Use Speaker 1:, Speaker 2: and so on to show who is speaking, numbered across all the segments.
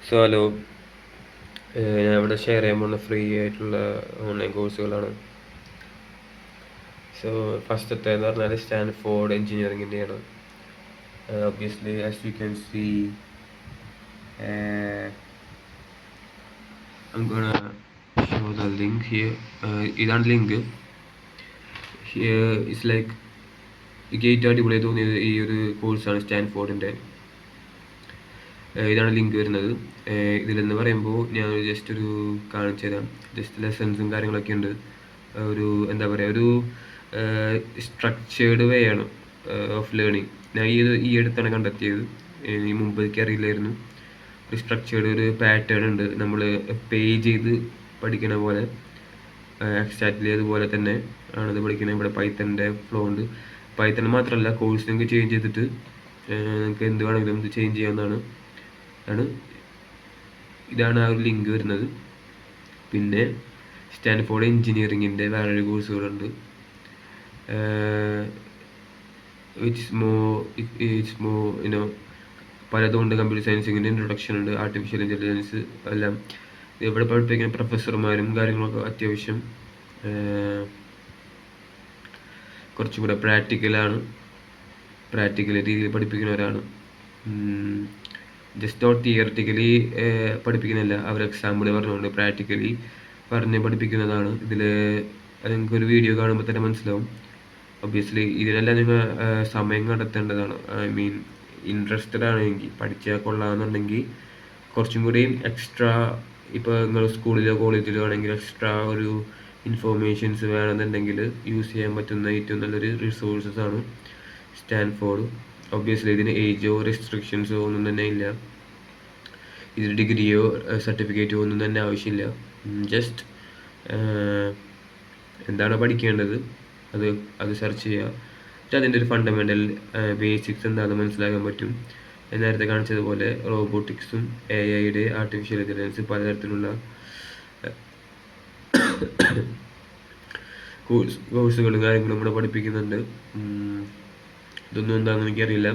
Speaker 1: So hello, ഞാൻ ഇവിടെ share ചെയ്യാൻ പോകുന്ന ഫ്രീ ആയിട്ടുള്ള ഓൺലൈൻ കോഴ്സുകളാണ്. സോ ഫസ്റ്റത്തെ എന്ന് പറഞ്ഞാൽ സ്റ്റാൻഫോർഡ് എഞ്ചിനീയറിങ്ങിൻ്റെയാണ്. Obviously as you can see I'm gonna show the link here. ഇതാണ് ലിങ്ക്. ഇറ്റ്സ് ലൈക്ക് ഏറ്റവും അടിപൊളിയായി തോന്നിയത് ഈ ഒരു കോഴ്സാണ് സ്റ്റാൻഫോർഡിൻ്റെ. ഇതാണ് ലിങ്ക് വരുന്നത്. ഇതിലെന്ന് പറയുമ്പോൾ ഞാൻ ജസ്റ്റ് ഒരു കാണിച്ചു തരാം. ജസ്റ്റ് ലെസൺസും കാര്യങ്ങളൊക്കെ ഉണ്ട്. ഒരു എന്താ പറയുക, ഒരു സ്ട്രക്ചേർഡ് വേ ആണ് ഓഫ് ലേണിങ്. ഞാൻ ഈ അടുത്താണ് കണ്ടെത്തിയത്. ഈ മുമ്പ് എനിക്ക് അറിയില്ലായിരുന്നു. ഒരു സ്ട്രക്ചേർഡ് ഒരു പാറ്റേൺ ഉണ്ട്. നമ്മൾ പേ ചെയ്ത് പഠിക്കണ പോലെ എക്സാക്ട്ലി അതുപോലെ തന്നെ ആണിത് പഠിക്കുന്നത്. ഇവിടെ പൈത്തണിൻ്റെ ഫ്ലോ ഉണ്ട്. പൈത്തൺ മാത്രമല്ല, കോഴ്സ് നിങ്ങൾക്ക് ചേഞ്ച് ചെയ്തിട്ട് നിങ്ങൾക്ക് എന്ത് വേണമെങ്കിലും ഇത് ചേഞ്ച് ചെയ്യാവുന്നതാണ്. ഇതാണ് ആ ഒരു ലിങ്ക് വരുന്നത്. പിന്നെ സ്റ്റാൻഫോർഡ് എഞ്ചിനീയറിങ്ങിൻ്റെ വേറൊരു കോഴ്സുകളുണ്ട്. ഇറ്റ്സ് മോ പലതുകൊണ്ട്. കമ്പ്യൂട്ടർ സയൻസിൻ്റെ ഇൻട്രൊഡക്ഷൻ ഉണ്ട്, ആർട്ടിഫിഷ്യൽ ഇൻ്റലിജൻസ് എല്ലാം. ഇവിടെ പഠിപ്പിക്കുന്ന പ്രൊഫസർമാരും കാര്യങ്ങളൊക്കെ അത്യാവശ്യം കുറച്ചും കൂടെ പ്രാക്ടിക്കൽ രീതിയിൽ പഠിപ്പിക്കുന്നവരാണ്. ജസ്റ്റ് നോട്ട് തിയററ്റിക്കലി പഠിപ്പിക്കുന്നില്ല, അവർ എക്സാമ്പിൾ പറഞ്ഞുകൊണ്ട് പ്രാക്ടിക്കലി പറഞ്ഞ് പഠിപ്പിക്കുന്നതാണ്. ഇതിൽ നിങ്ങൾക്കൊരു വീഡിയോ കാണുമ്പോൾ തന്നെ മനസ്സിലാവും. ഒബ്വിയസ്ലി ഇതിനെല്ലാം നിങ്ങൾ സമയം കണ്ടെത്തേണ്ടതാണ്. ഐ മീൻ ഇൻട്രസ്റ്റഡ് ആണെങ്കിൽ, പഠിച്ചാൽ കൊള്ളാമെന്നുണ്ടെങ്കിൽ കുറച്ചും കൂടിയും എക്സ്ട്രാ, ഇപ്പോൾ നിങ്ങൾ സ്കൂളിലോ കോളേജിലോ ആണെങ്കിൽ എക്സ്ട്രാ ഒരു ഇൻഫോർമേഷൻസ് വേണമെന്നുണ്ടെങ്കിൽ യൂസ് ചെയ്യാൻ പറ്റുന്ന ഏറ്റവും നല്ലൊരു റിസോഴ്സസ് ആണ് സ്റ്റാൻഫോർഡ്. ഒബ്വിയസ്ലി ഇതിന് ഏജോ റെസ്ട്രിക്ഷൻസോ ഒന്നും തന്നെ ഇല്ല. ഇതിന് ഡിഗ്രിയോ സർട്ടിഫിക്കറ്റോ ഒന്നും തന്നെ ആവശ്യമില്ല. ജസ്റ്റ് എന്താണ് പഠിക്കേണ്ടത് അത് സെർച്ച് ചെയ്യുക. എന്നിട്ട് അതിൻ്റെ ഒരു ഫണ്ടമെൻ്റൽ ബേസിക്സ് എന്താണെന്ന് മനസ്സിലാക്കാൻ പറ്റും. നേരത്തെ കാണിച്ചതുപോലെ റോബോട്ടിക്സും AI ആർട്ടിഫിഷ്യൽ ഇൻ്റലിജൻസ് പലതരത്തിലുള്ള കോഴ്സുകളും കാര്യങ്ങളും ഇവിടെ പഠിപ്പിക്കുന്നുണ്ട്. ഇതൊന്നും എന്താണെന്ന് എനിക്കറിയില്ല.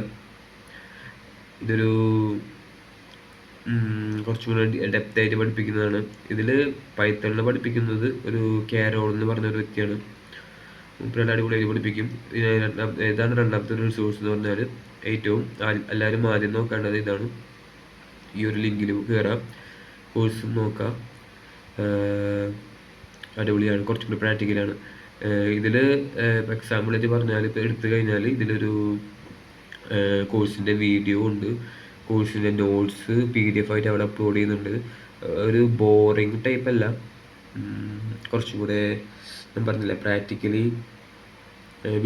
Speaker 1: ഇതൊരു കുറച്ചും കൂടെ ഡെപ്തായിട്ട് പഠിപ്പിക്കുന്നതാണ്. ഇതിൽ പൈത്തണിൽ പഠിപ്പിക്കുന്നത് ഒരു കാരോൾ എന്ന് പറഞ്ഞൊരു വ്യക്തിയാണ്. മൂപ്പരുടെ അടിപൊളിയായിട്ട് പഠിപ്പിക്കും. ഇതാണ് രണ്ടാമത്തെ ഒരു റിസോഴ്സ് എന്ന് പറഞ്ഞാൽ. ഏറ്റവും എല്ലാവരും ആദ്യം നോക്കേണ്ടത് ഇതാണ്. ഈ ഒരു ലിങ്കിൽ കയറാം, കോഴ്സും നോക്കാം. അടിപൊളിയാണ്, കുറച്ചും കൂടി പ്രാക്ടിക്കലാണ്. ഇതിൽ എക്സാമ്പിളായിട്ട് പറഞ്ഞാൽ, ഇപ്പോൾ എടുത്തു കഴിഞ്ഞാൽ ഇതിലൊരു കോഴ്സിൻ്റെ വീഡിയോ ഉണ്ട്, കോഴ്സിൻ്റെ നോട്ട്സ് PDF ആയിട്ട് അവിടെ അപ്ലോഡ് ചെയ്യുന്നുണ്ട്. ഒരു ബോറിങ് ടൈപ്പ് അല്ല, കുറച്ചും കൂടെ ഞാൻ പറഞ്ഞില്ല, പ്രാക്ടിക്കലി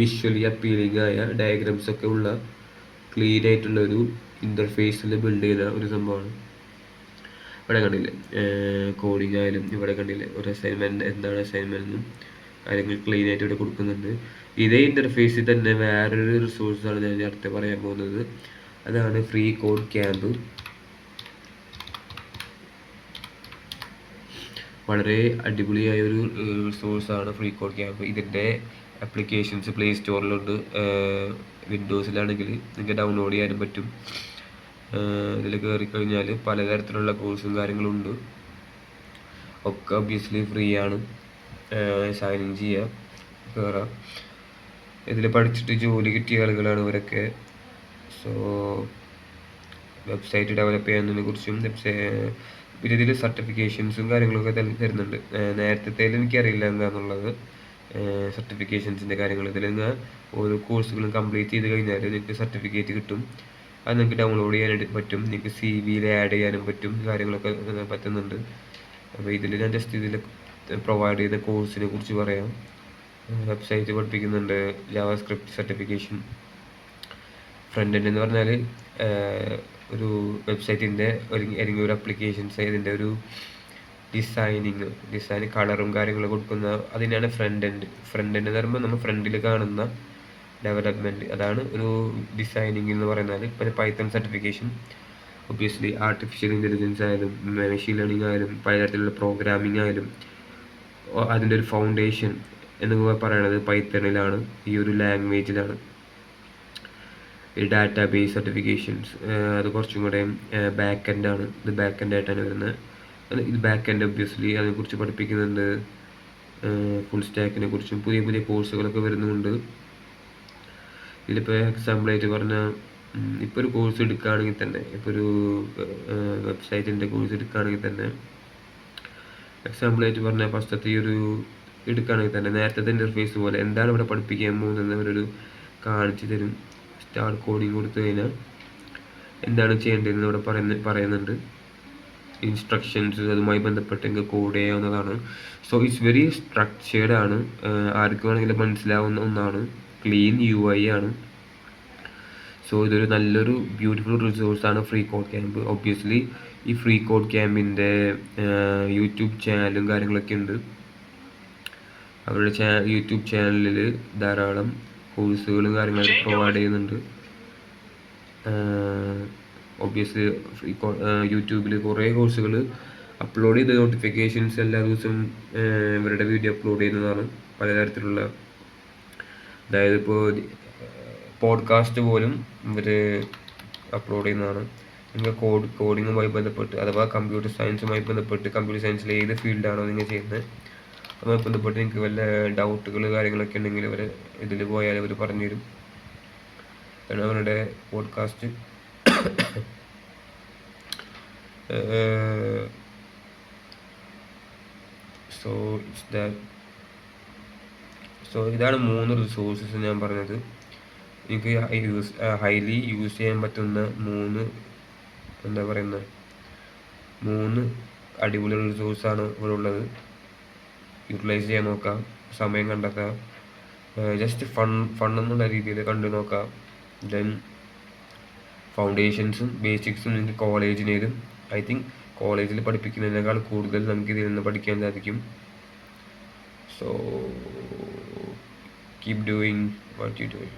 Speaker 1: വിഷ്വലി അപ്പീലിംഗ് ആയ ഡയഗ്രാംസ് ഒക്കെ ഉള്ള ക്ലീൻ ആയിട്ടുള്ളൊരു ഇൻ്റർഫേസിൽ ബിൽഡ് ചെയ്ത ഒരു സംഭവമാണ്. ഇവിടെ കണ്ടില്ലേ, കോഡിങ് ആയാലും ഇവിടെ കണ്ടില്ലേ, ഒരു അസൈൻമെൻറ്റ് എന്താണ് അസൈൻമെൻറ്റ് എന്നും കാര്യങ്ങൾ ക്ലീൻ ആയിട്ട് ഇവിടെ കൊടുക്കുന്നുണ്ട്. ഇതേ ഇൻ്റർഫേസിൽ തന്നെ വേറൊരു റിസോഴ്സാണ് ഞാൻ അടുത്ത് പറയാൻ പോകുന്നത്. അതാണ് ഫ്രീ കോഡ് ക്യാമ്പ്. വളരെ അടിപൊളിയായ ഒരു റിസോഴ്സാണ് ഫ്രീ കോഡ് ക്യാമ്പ്. ഇതിൻ്റെ ആപ്ലിക്കേഷൻസ് പ്ലേ സ്റ്റോറിലുണ്ട്. വിൻഡോസിലാണെങ്കിൽ നിങ്ങൾക്ക് ഡൗൺലോഡ് ചെയ്യാനും പറ്റും. ഇതിൽ കയറിക്കഴിഞ്ഞാൽ പലതരത്തിലുള്ള കോഴ്സും കാര്യങ്ങളും ഉണ്ട്. ഒക്കെ ഒബ്വിയസ്ലി ഫ്രീ ആണ്. സൈൻ ഇൻ ചെയ്യുക, കയറാം. ഇതിൽ പഠിച്ചിട്ട് ജോലി കിട്ടിയ ആളുകളാണ് ഇവരൊക്കെ. സോ വെബ്സൈറ്റ് ഡെവലപ്പ് ചെയ്യുന്നതിനെ കുറിച്ചും പിന്നെ ഇതിൽ സർട്ടിഫിക്കേഷൻസും കാര്യങ്ങളൊക്കെ തരുന്നുണ്ട്. നേരത്തെ എനിക്കറിയില്ല എന്താണെന്നുള്ളത്, സർട്ടിഫിക്കേഷൻസിൻ്റെ കാര്യങ്ങൾ. ഇതിൽ നിങ്ങൾ ഓരോ കോഴ്സുകളും കംപ്ലീറ്റ് ചെയ്ത് കഴിഞ്ഞാൽ നിങ്ങൾക്ക് സർട്ടിഫിക്കറ്റ് കിട്ടും. അത് നിങ്ങൾക്ക് ഡൗൺലോഡ് ചെയ്യാനായിട്ട് പറ്റും. നിങ്ങൾക്ക് CV-യിൽ ആഡ് ചെയ്യാനും പറ്റും, കാര്യങ്ങളൊക്കെ പറ്റുന്നുണ്ട്. അപ്പോൾ ഇതിൽ ഞാൻ ജസ്റ്റ് ഇതിൽ പ്രൊവൈഡ് ചെയ്ത കോഴ്സിനെ കുറിച്ച് പറയാം. വെബ്സൈറ്റ് പഠിപ്പിക്കുന്നുണ്ട്, ജാവാസ്ക്രിപ്റ്റ് സർട്ടിഫിക്കേഷൻ. ഫ്രണ്ട് എൻഡ് എന്ന് പറഞ്ഞാൽ ഒരു വെബ്സൈറ്റിൻ്റെ അല്ലെങ്കിൽ ഒരു അപ്ലിക്കേഷൻസ് ഇതിൻ്റെ ഒരു ഡിസൈൻ കളറും കാര്യങ്ങളും കൊടുക്കുന്ന അതിനാണ് ഫ്രണ്ട് എൻഡ് എന്ന് പറയുമ്പോൾ നമ്മൾ ഫ്രണ്ടിൽ കാണുന്ന ഡെവലപ്മെൻറ്റ്, അതാണ് ഒരു ഡിസൈനിങ് എന്ന് പറയുന്നത്. പിന്നെ Python certification, obviously artificial intelligence ആയാലും മെഷീൻ ലേണിംഗ് ആയാലും പലതരത്തിലുള്ള പ്രോഗ്രാമിംഗ് ആയാലും അതിൻ്റെ ഒരു ഫൗണ്ടേഷൻ എന്ന് പറയുന്നത് പൈത്തണിലാണ്, ഈ ഒരു ലാംഗ്വേജിലാണ്. ഈ ഡാറ്റാബേസ് സർട്ടിഫിക്കേഷൻസ്, അത് കുറച്ചും കൂടെ ബാക്ക് എൻഡാണ്. ഇത് ബാക്ക് എൻഡ് ആയിട്ടാണ് വരുന്നത്. ഇത് ബാക്ക് എൻഡ് ഒബ്വിയസ്ലി അതിനെക്കുറിച്ച് പഠിപ്പിക്കുന്നുണ്ട്. ഫുൾ സ്റ്റാക്കിനെ കുറിച്ചും പുതിയ പുതിയ കോഴ്സുകളൊക്കെ വരുന്നുണ്ട്. ഇതിലിപ്പോൾ എക്സാമ്പിളായിട്ട് പറഞ്ഞാൽ ഇപ്പോൾ ഒരു കോഴ്സ് എടുക്കുകയാണെങ്കിൽ തന്നെ, ഇപ്പോൾ ഒരു വെബ്സൈറ്റിൻ്റെ കോഴ്സ് എടുക്കുകയാണെങ്കിൽ തന്നെ, എക്സാമ്പിളായിട്ട് പറഞ്ഞാൽ ഫസ്റ്റത്തെ ഈ ഒരു എടുക്കുകയാണെങ്കിൽ തന്നെ നേരത്തെ ഇൻ്റർഫേസ് പോലെ എന്താണ് ഇവിടെ പഠിപ്പിക്കാൻ പോകുന്നത് അവരൊരു കാണിച്ചു തരും. സ്റ്റാർട്ട് കോഡിങ് കൊടുത്തു കഴിഞ്ഞാൽ എന്താണ് ചെയ്യേണ്ടതെന്ന് ഇവിടെ പറയുന്നുണ്ട്. ഇൻസ്ട്രക്ഷൻസ് അതുമായി ബന്ധപ്പെട്ട് നിങ്ങൾക്ക് കോഡ് ചെയ്യാവുന്നതാണ്. സോ ഇറ്റ്സ് വെരി സ്ട്രക്ചേർഡ് ആണ്, ആർക്ക് വേണമെങ്കിലും മനസ്സിലാവുന്ന ഒന്നാണ്. ക്ലീൻ UI ആണ്. സോ ഇതൊരു നല്ലൊരു ബ്യൂട്ടിഫുൾ റിസോഴ്സാണ് ഫ്രീ കോഡ് ക്യാമ്പ്. ഒബ്വിയസ്ലി ഈ ഫ്രീ കോഡ് ക്യാമ്പിൻ്റെ യൂട്യൂബ് ചാനലും കാര്യങ്ങളൊക്കെ ഉണ്ട്. അവരുടെ യൂട്യൂബ് ചാനലിൽ ധാരാളം കോഴ്സുകളും കാര്യങ്ങളൊക്കെ പ്രൊവൈഡ് ചെയ്യുന്നുണ്ട്. ഒബ്വിയസ്ലി യൂട്യൂബിൽ കുറേ കോഴ്സുകൾ അപ്ലോഡ് ചെയ്ത് നോട്ടിഫിക്കേഷൻസ് എല്ലാ ദിവസവും ഇവരുടെ വീഡിയോ അപ്ലോഡ് ചെയ്യുന്നതാണ്. പലതരത്തിലുള്ള, അതായത് ഇപ്പോൾ പോഡ്കാസ്റ്റ് പോലും ഇവർ അപ്ലോഡ് ചെയ്യുന്നതാണ്. നിങ്ങൾ കോഡിങ്ങുമായി ബന്ധപ്പെട്ട് അഥവാ കമ്പ്യൂട്ടർ സയൻസുമായി ബന്ധപ്പെട്ട് കമ്പ്യൂട്ടർ സയൻസിൽ ഏത് ഫീൽഡാണോ നിങ്ങൾ ചെയ്യുന്നത് അതുമായി ബന്ധപ്പെട്ട് നിങ്ങൾക്ക് വല്ല ഡൗട്ടുകൾ കാര്യങ്ങളൊക്കെ ഉണ്ടെങ്കിൽ അവർ ഇതിൽ പോയാൽ അവർ പറഞ്ഞുതരും. അവരുടെ പോഡ്കാസ്റ്റ് സോ ഇതാണ് 3 റിസോഴ്സസ് ഞാൻ പറഞ്ഞത്. എനിക്ക് ഹൈലി യൂസ് ചെയ്യാൻ പറ്റുന്ന 3 അടിപൊളി റിസോഴ്സാണ് ഇവിടെ ഉള്ളത്. യൂട്ടിലൈസ് ചെയ്യാൻ നോക്കാം, സമയം കണ്ടെത്താം, ജസ്റ്റ് ഫൺ എന്നുള്ള രീതിയിൽ കണ്ടു നോക്കാം. ദെൻ ഫൗണ്ടേഷൻസും ബേസിക്സും നിങ്ങൾക്ക് കോളേജിനേലും ഐ തിങ്ക് കോളേജിൽ പഠിപ്പിക്കുന്നതിനേക്കാൾ കൂടുതൽ നമുക്ക് ഇതിൽ നിന്ന് പഠിക്കാൻ സാധിക്കും. So keep doing what you doing.